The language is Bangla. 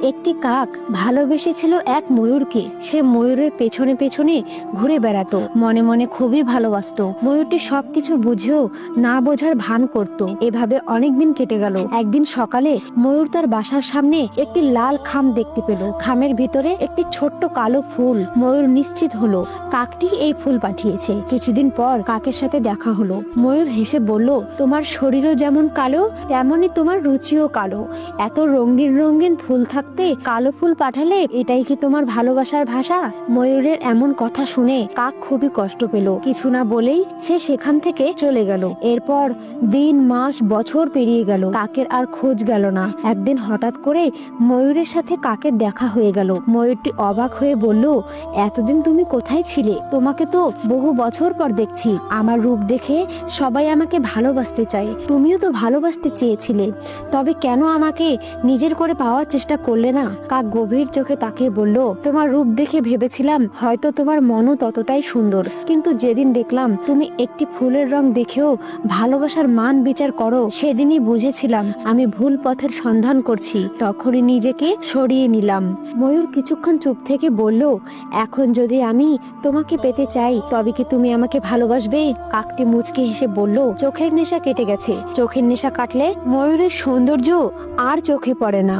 একটি কাক ভালোবেসেছিল এক ময়ূরকে। সে ময়ূরের পেছনে পেছনে ঘুরে বেড়াতো, মনে মনে খুবই ভালোবাসতো। ময়ূরটি সবকিছু বুঝেও না বোঝার ভান করত। এভাবে অনেকদিন কেটে গেল। একদিন সকালে ময়ূর তার বাসার সামনে একটি লাল খাম দেখতে পেল। খামের ভিতরে একটি ছোট্ট কালো ফুল। ময়ূর নিশ্চিত হলো কাকটি এই ফুল পাঠিয়েছে। কিছুদিন পর কাকের সাথে দেখা হলো। ময়ূর হেসে বলল, তোমার শরীরও যেমন কালো তেমনই তোমার রুচিও কালো। এত রঙিন রঙিন ফুল থাকতে কালো ফুল পাঠালে, এটাই কি তোমার ভালোবাসার ভাষা? ময়ূরের এমন কথা শুনে কাক খুবই কষ্ট পেল। কিছু না বলেই সে সেখান থেকে চলে গেল। এরপর দিন মাস বছর পেরিয়ে গেল, কাকের আর খোঁজ গেল না। একদিন হঠাৎ করে ময়ূরের সাথে কাকের দেখা হয়ে গেল। ময়ূরটি অবাক হয়ে বলল, এতদিন তুমি কোথায় ছিলে? তোমাকে তো বহু বছর পর দেখছি। আমার রূপ দেখে সবাই আমাকে ভালোবাসতে চায়, তুমিও তো ভালোবাসতে চেয়েছিলে, তবে কেন আমাকে নিজের করে পাওয়ার চেষ্টা করলে না? কাক গভীর চোখে তাকিয়ে বলল, তোমার রূপ দেখে ভেবেছিলাম হয়তো তোমার মনও ততটাই সুন্দর, কিন্তু যেদিন দেখলাম তুমি একটি ফুলের রং দেখেও ভালোবাসার মান বিচার করো, সেদিনই বুঝেছিলাম আমি ভুল পথের সন্ধান করছি। তখনই নিজেকে সরিয়ে নিলাম। ময়ূর কিছুক্ষণ চুপ থেকে বলল, এখন যদি আমি তোমাকে পেতে চাই তবে কি তুমি আমাকে ভালোবাসবে? কাকটি মুচকি হেসে বলল, চোখের নেশা কেটে গেছে। চোখের নেশা কাটলে ময়ূরের সৌন্দর্য আর চোখে পড়ে না।